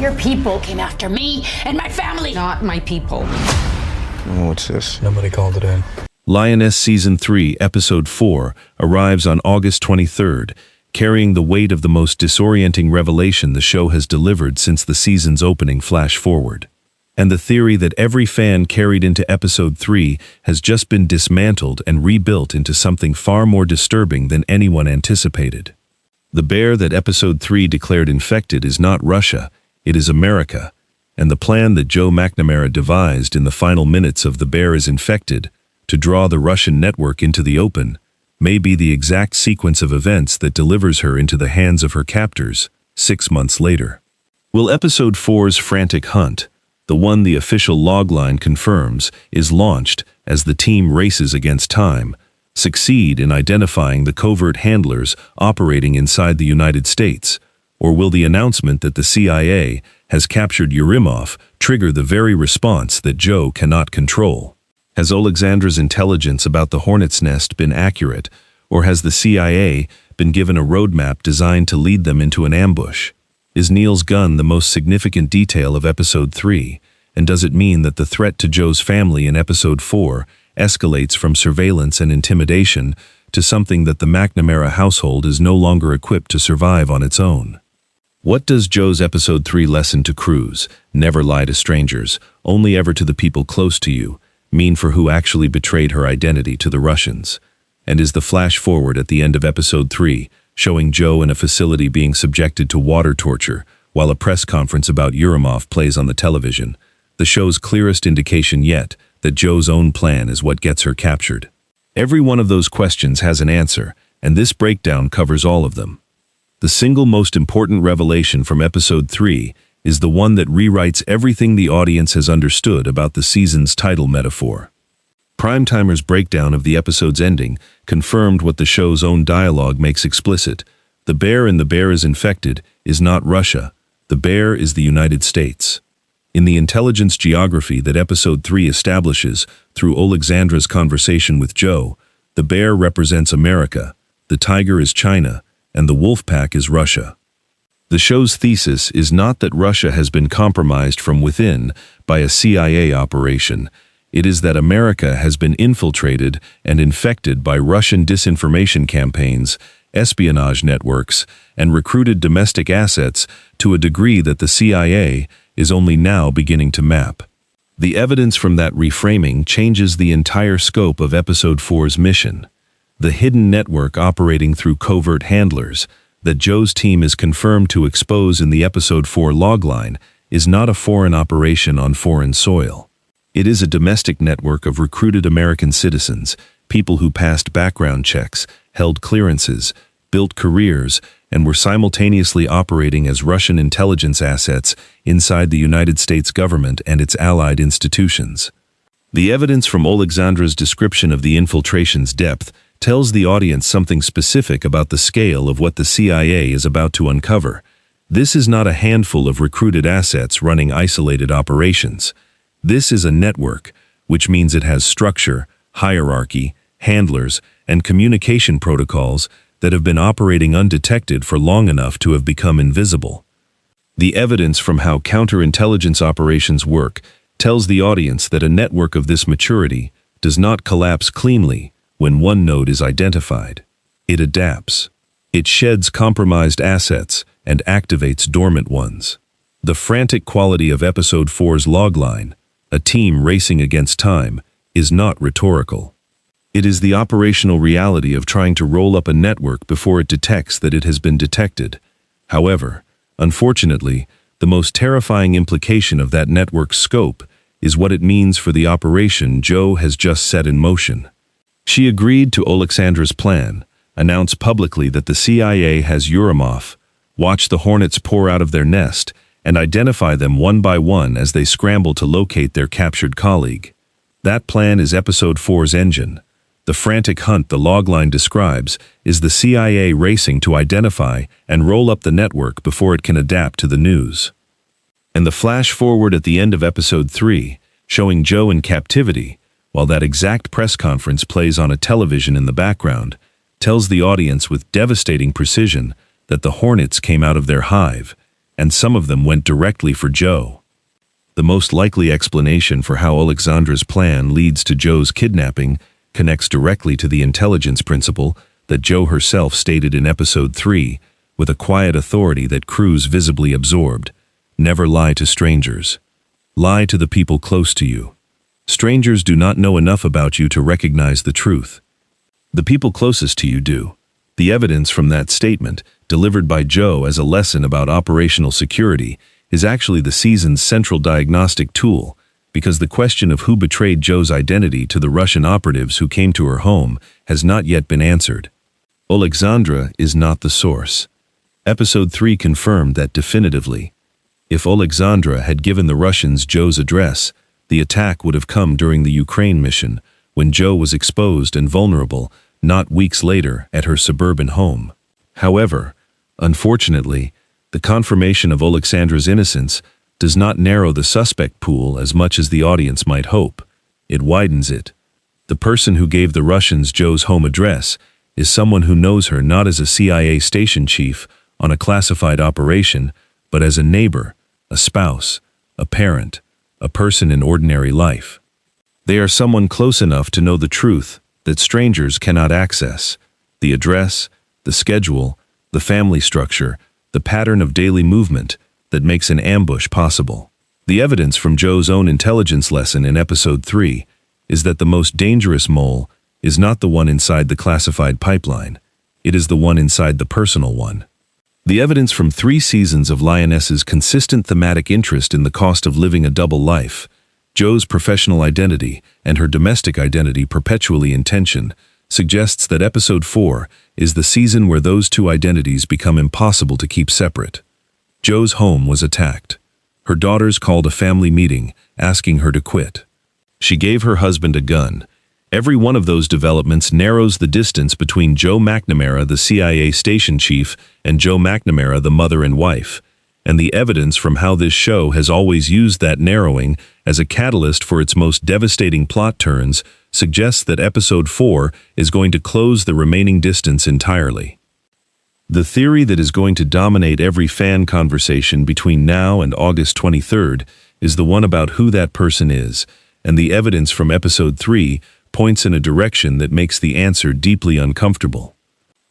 Your people came after me and my family. Not my people. Oh, what's this? Nobody called it in. Lioness Season 3, Episode 4 arrives on August 23rd, carrying the weight of the most disorienting revelation the show has delivered since the season's opening flash forward. And the theory that every fan carried into Episode 3 has just been dismantled and rebuilt into something far more disturbing than anyone anticipated. The bear that Episode 3 declared infected is not Russia, it is America, and the plan that Joe McNamara devised in the final minutes of The Bear is Infected, to draw the Russian network into the open, may be the exact sequence of events that delivers her into the hands of her captors 6 months later. Will Episode 4's frantic hunt, the one the official logline confirms is launched as the team races against time, succeed in identifying the covert handlers operating inside the United States, or will the announcement that the CIA has captured Yurimov trigger the very response that Joe cannot control? Has Oleksandra's intelligence about the hornet's nest been accurate, or has the CIA been given a roadmap designed to lead them into an ambush? Is Neal's gun the most significant detail of Episode 3, and does it mean that the threat to Joe's family in Episode 4 escalates from surveillance and intimidation to something that the McNamara household is no longer equipped to survive on its own? What does Joe's Episode 3 lesson to Cruz, never lie to strangers, only ever to the people close to you, mean for who actually betrayed her identity to the Russians? And is the flash forward at the end of Episode 3, showing Joe in a facility being subjected to water torture, while a press conference about Yurimov plays on the television, the show's clearest indication yet that Joe's own plan is what gets her captured? Every one of those questions has an answer, and this breakdown covers all of them. The single most important revelation from Episode 3 is the one that rewrites everything the audience has understood about the season's title metaphor. Primetimer's breakdown of the episode's ending confirmed what the show's own dialogue makes explicit. The bear in The Bear is Infected is not Russia. The bear is the United States. In the intelligence geography that Episode 3 establishes through Oleksandra's conversation with Joe, the bear represents America, the tiger is China, and the wolf pack is Russia. The show's thesis is not that Russia has been compromised from within by a CIA operation. It is that America has been infiltrated and infected by Russian disinformation campaigns, espionage networks, and recruited domestic assets to a degree that the CIA is only now beginning to map. The evidence from that reframing changes the entire scope of Episode 4's mission. The hidden network operating through covert handlers that Joe's team is confirmed to expose in the Episode 4 logline is not a foreign operation on foreign soil. It is a domestic network of recruited American citizens, people who passed background checks, held clearances, built careers, and were simultaneously operating as Russian intelligence assets inside the United States government and its allied institutions. The evidence from Oleksandra's description of the infiltration's depth tells the audience something specific about the scale of what the CIA is about to uncover. This is not a handful of recruited assets running isolated operations. This is a network, which means it has structure, hierarchy, handlers, and communication protocols that have been operating undetected for long enough to have become invisible. The evidence from how counterintelligence operations work tells the audience that a network of this maturity does not collapse cleanly when one node is identified. It adapts. It sheds compromised assets and activates dormant ones. The frantic quality of Episode 4's logline, a team racing against time, is not rhetorical. It is the operational reality of trying to roll up a network before it detects that it has been detected. However, unfortunately, the most terrifying implication of that network's scope is what it means for the operation Joe has just set in motion. She agreed to Oleksandra's plan, announced publicly that the CIA has Yurimov, watch the hornets pour out of their nest, and identify them one by one as they scramble to locate their captured colleague. That plan is Episode 4's engine. The frantic hunt the logline describes is the CIA racing to identify and roll up the network before it can adapt to the news. And the flash forward at the end of Episode 3, showing Joe in captivity, while that exact press conference plays on a television in the background, tells the audience with devastating precision that the hornets came out of their hive, and some of them went directly for Joe. The most likely explanation for how Oleksandra's plan leads to Joe's kidnapping connects directly to the intelligence principle that Joe herself stated in episode 3, with a quiet authority that Cruz visibly absorbed. Never lie to strangers. Lie to the people close to you. Strangers do not know enough about you to recognize the truth. The people closest to you do. The evidence from that statement, delivered by Joe as a lesson about operational security, is actually the season's central diagnostic tool, because the question of who betrayed Joe's identity to the Russian operatives who came to her home has not yet been answered. Oleksandra is not the source. Episode 3 confirmed that definitively. If Oleksandra had given the Russians Joe's address, the attack would have come during the Ukraine mission, when Joe was exposed and vulnerable, not weeks later at her suburban home. However, unfortunately, the confirmation of Oleksandra's innocence does not narrow the suspect pool as much as the audience might hope. It widens it. The person who gave the Russians Joe's home address is someone who knows her not as a CIA station chief on a classified operation, but as a neighbor, a spouse, a parent, a person in ordinary life. They are someone close enough to know the truth that strangers cannot access: the address, the schedule, the family structure, the pattern of daily movement that makes an ambush possible. The evidence from Joe's own intelligence lesson in episode 3 is that the most dangerous mole is not the one inside the classified pipeline. It is the one inside the personal one. The evidence from 3 seasons of Lioness's consistent thematic interest in the cost of living a double life, Joe's professional identity and her domestic identity perpetually in tension, suggests that episode 4 is the season where those two identities become impossible to keep separate. Joe's home was attacked. Her daughters called a family meeting, asking her to quit. She gave her husband a gun. Every one of those developments narrows the distance between Joe McNamara, the CIA station chief, and Joe McNamara, the mother and wife. And the evidence from how this show has always used that narrowing as a catalyst for its most devastating plot turns suggests that episode 4 is going to close the remaining distance entirely. The theory that is going to dominate every fan conversation between now and August 23rd is the one about who that person is, and the evidence from episode 3 points in a direction that makes the answer deeply uncomfortable.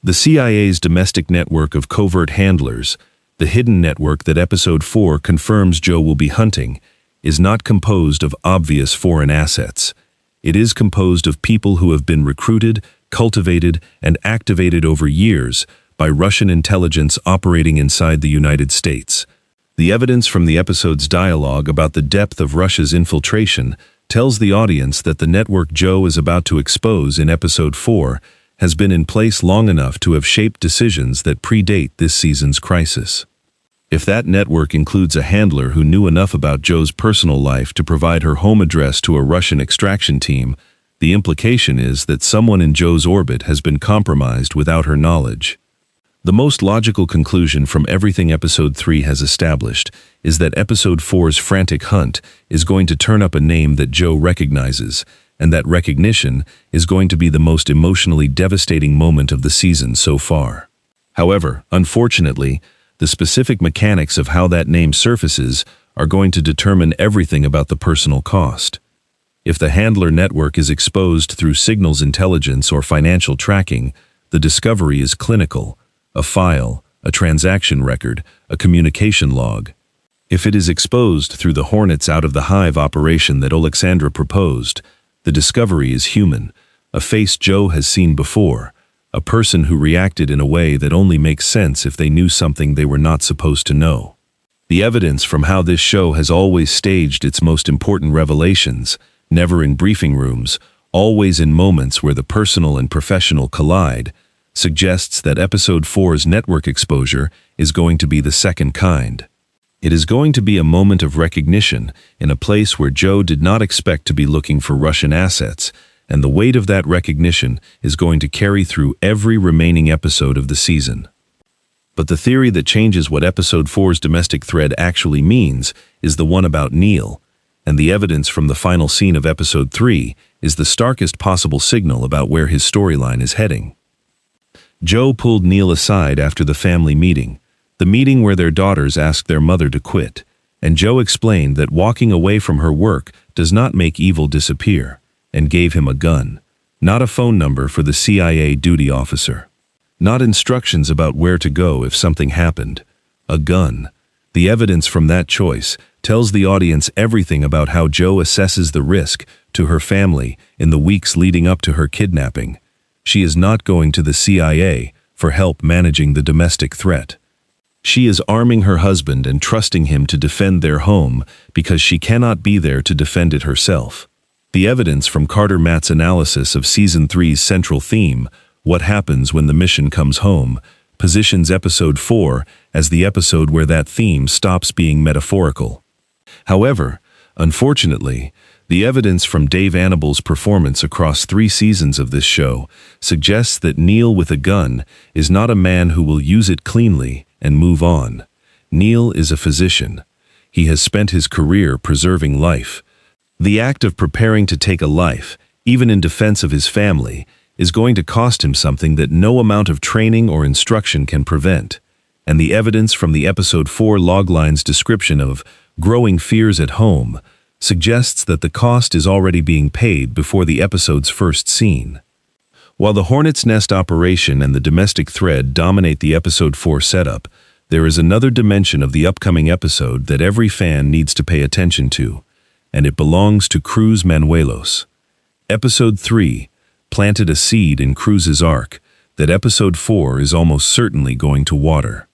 The CIA's domestic network of covert handlers, the hidden network that episode 4 confirms Joe will be hunting, is not composed of obvious foreign assets. It is composed of people who have been recruited, cultivated, and activated over years by Russian intelligence operating inside the United States. The evidence from the episode's dialogue about the depth of Russia's infiltration tells the audience that the network Joe is about to expose in episode 4 has been in place long enough to have shaped decisions that predate this season's crisis. If that network includes a handler who knew enough about Joe's personal life to provide her home address to a Russian extraction team, the implication is that someone in Joe's orbit has been compromised without her knowledge. The most logical conclusion from everything episode 3 has established is that episode 4's frantic hunt is going to turn up a name that Joe recognizes, and that recognition is going to be the most emotionally devastating moment of the season so far. However, unfortunately, the specific mechanics of how that name surfaces are going to determine everything about the personal cost. If the handler network is exposed through signals intelligence or financial tracking, the discovery is clinical: a file, a transaction record, a communication log. If it is exposed through the Hornets out of the hive operation that Oleksandra proposed, the discovery is human, a face Joe has seen before, a person who reacted in a way that only makes sense if they knew something they were not supposed to know. The evidence from how this show has always staged its most important revelations, never in briefing rooms, always in moments where the personal and professional collide, suggests that episode 4's network exposure is going to be the second kind. It is going to be a moment of recognition in a place where Joe did not expect to be looking for Russian assets, and the weight of that recognition is going to carry through every remaining episode of the season. But the theory that changes what episode 4's domestic thread actually means is the one about Neal, and the evidence from the final scene of episode 3 is the starkest possible signal about where his storyline is heading. Joe pulled Neal aside after the family meeting. the meeting where their daughters asked their mother to quit, and Joe explained that walking away from her work does not make evil disappear, and gave him a gun, not a phone number for the CIA duty officer, not instructions about where to go if something happened, a gun. The evidence from that choice tells the audience everything about how Joe assesses the risk to her family in the weeks leading up to her kidnapping. She is not going to the CIA for help managing the domestic threat. She is arming her husband and trusting him to defend their home because she cannot be there to defend it herself. The evidence from Carter Matt's analysis of Season 3's central theme, What Happens When the Mission Comes Home, positions Episode 4 as the episode where that theme stops being metaphorical. However, unfortunately, the evidence from Dave Annabelle's performance across 3 seasons of this show suggests that Neal with a gun is not a man who will use it cleanly and move on. Neal is a physician. He has spent his career preserving life. The act of preparing to take a life, even in defense of his family, is going to cost him something that no amount of training or instruction can prevent. And the evidence from the Episode 4 logline's description of growing fears at home suggests that the cost is already being paid before the episode's first scene. While the Hornets' Nest operation and the domestic thread dominate the Episode 4 setup, there is another dimension of the upcoming episode that every fan needs to pay attention to, and it belongs to Cruz Manuelos. Episode 3 planted a seed in Cruz's arc that Episode 4 is almost certainly going to water.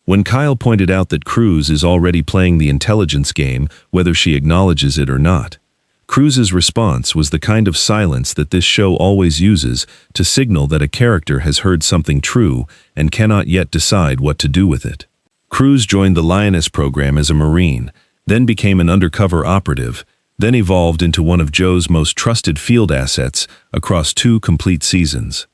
When Kyle pointed out that Cruz is already playing the intelligence game, whether she acknowledges it or not, Cruz's response was the kind of silence that this show always uses to signal that a character has heard something true and cannot yet decide what to do with it. Cruz joined the Lioness program as a Marine, then became an undercover operative, then evolved into one of Joe's most trusted field assets across 2 complete seasons.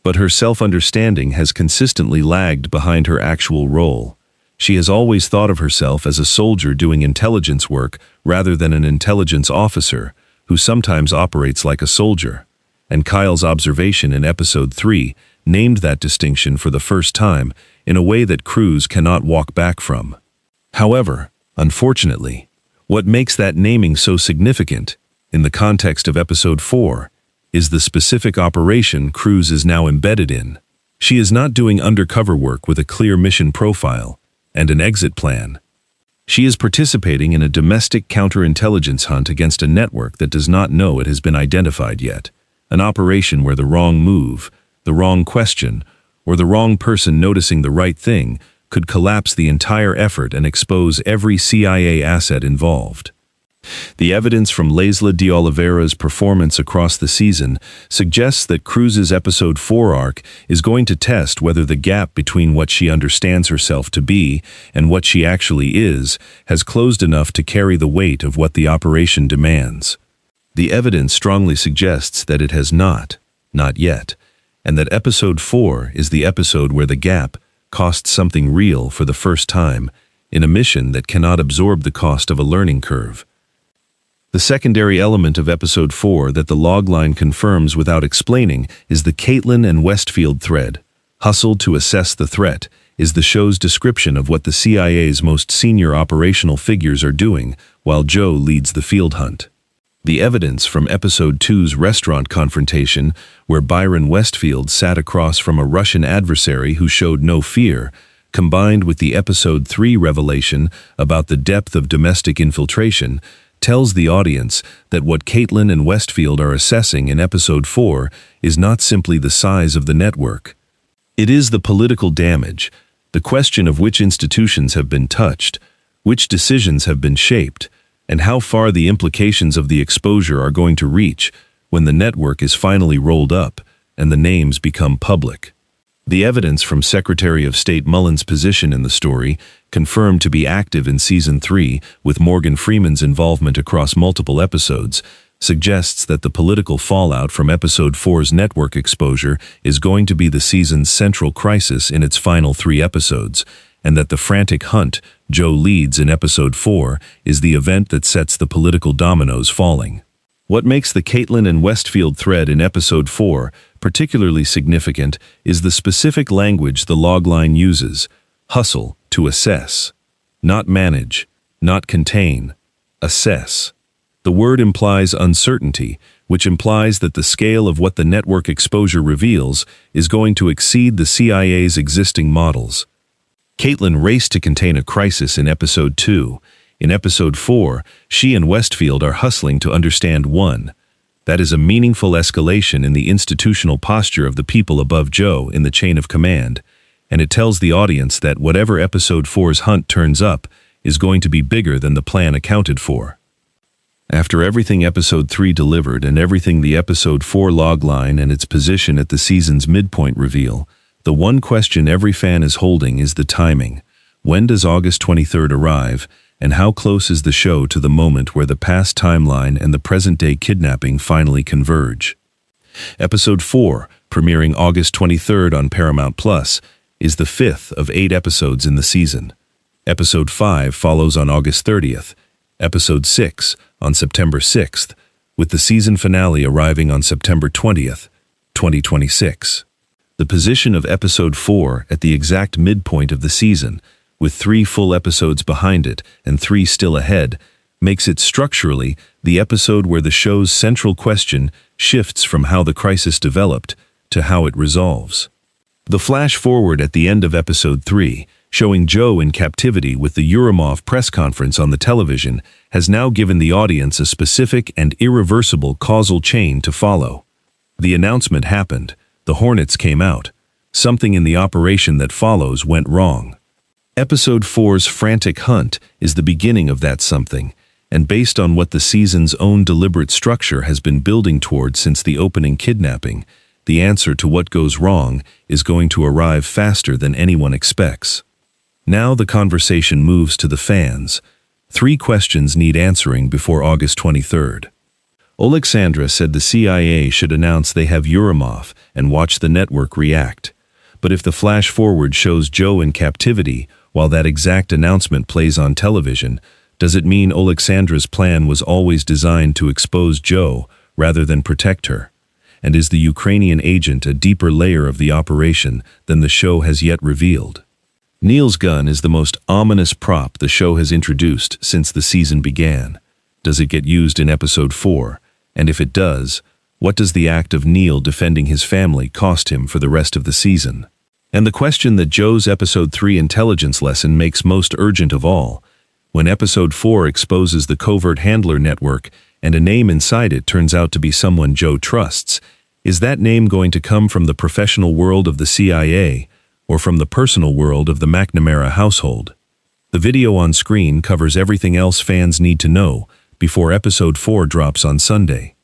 But her self-understanding has consistently lagged behind her actual role. She has always thought of herself as a soldier doing intelligence work rather than an intelligence officer who sometimes operates like a soldier. And Kyle's observation in Episode 3 named that distinction for the first time in a way that Cruz cannot walk back from. However, unfortunately, what makes that naming so significant, in the context of Episode 4, is the specific operation Cruz is now embedded in. She is not doing undercover work with a clear mission profile and an exit plan. She is participating in a domestic counterintelligence hunt against a network that does not know it has been identified yet, an operation where the wrong move, the wrong question, or the wrong person noticing the right thing could collapse the entire effort and expose every CIA asset involved. The evidence from Leisla de Oliveira's performance across the season suggests that Cruz's Episode 4 arc is going to test whether the gap between what she understands herself to be and what she actually is has closed enough to carry the weight of what the operation demands. The evidence strongly suggests that it has not yet, and that Episode 4 is the episode where the gap costs something real for the first time in a mission that cannot absorb the cost of a learning curve. The secondary element of Episode 4 that the logline confirms without explaining is the Kaitlyn and Westfield thread. Hustle to assess the threat is the show's description of what the CIA's most senior operational figures are doing while Joe leads the field hunt. The evidence from Episode 2's restaurant confrontation, where Byron Westfield sat across from a Russian adversary who showed no fear, combined with the Episode 3 revelation about the depth of domestic infiltration, tells the audience that what Kaitlyn and Westfield are assessing in Episode 4 is not simply the size of the network. It is the political damage, the question of which institutions have been touched, which decisions have been shaped, and how far the implications of the exposure are going to reach when the network is finally rolled up and the names become public. The evidence from Secretary of State Mullen's position in the story, confirmed to be active in Season 3 with Morgan Freeman's involvement across multiple episodes, suggests that the political fallout from Episode 4's network exposure is going to be the season's central crisis in its final 3 episodes, and that the frantic hunt Joe leads in Episode 4 is the event that sets the political dominoes falling. What makes the Kaitlyn and Westfield thread in Episode 4 particularly significant is the specific language the logline uses, hustle to assess. Not manage, not contain. Assess. The word implies uncertainty, which implies that the scale of what the network exposure reveals is going to exceed the CIA's existing models. Kaitlyn raced to contain a crisis in Episode 2. In Episode 4, she and Westfield are hustling to understand one. That is a meaningful escalation in the institutional posture of the people above Joe in the chain of command, and it tells the audience that whatever Episode 4's hunt turns up is going to be bigger than the plan accounted for. After everything Episode 3 delivered and everything the Episode 4 logline and its position at the season's midpoint reveal, the one question every fan is holding is the timing. When does August 23rd arrive, and how close is the show to the moment where the past timeline and the present-day kidnapping finally converge? Episode 4, premiering August 23rd on Paramount Plus, is the 5th of 8 episodes in the season. Episode 5 follows on August 30th, Episode 6 on September 6th, with the season finale arriving on September 20th, 2026. The position of Episode 4 at the exact midpoint of the season, with 3 full episodes behind it and 3 still ahead, makes it structurally the episode where the show's central question shifts from how the crisis developed to how it resolves. The flash forward at the end of Episode 3, showing Joe in captivity with the Yurimov press conference on the television, has now given the audience a specific and irreversible causal chain to follow. The announcement happened, the Hornets came out. Something in the operation that follows went wrong. Episode 4's frantic hunt is the beginning of that something, and based on what the season's own deliberate structure has been building toward since the opening kidnapping, the answer to what goes wrong is going to arrive faster than anyone expects. Now the conversation moves to the fans. 3 questions need answering before August 23rd. Oleksandra said the CIA should announce they have Yurimov and watch the network react. But if the flash forward shows Joe in captivity while that exact announcement plays on television, does it mean Oleksandra's plan was always designed to expose Joe rather than protect her? And is the Ukrainian agent a deeper layer of the operation than the show has yet revealed? Neal's gun is the most ominous prop the show has introduced since the season began. Does it get used in Episode 4? And if it does, what does the act of Neal defending his family cost him for the rest of the season? And the question that Joe's Episode 3 intelligence lesson makes most urgent of all, when Episode 4 exposes the covert handler network and a name inside it turns out to be someone Joe trusts, is that name going to come from the professional world of the CIA or from the personal world of the McNamara household? The video on screen covers everything else fans need to know before Episode 4 drops on Sunday.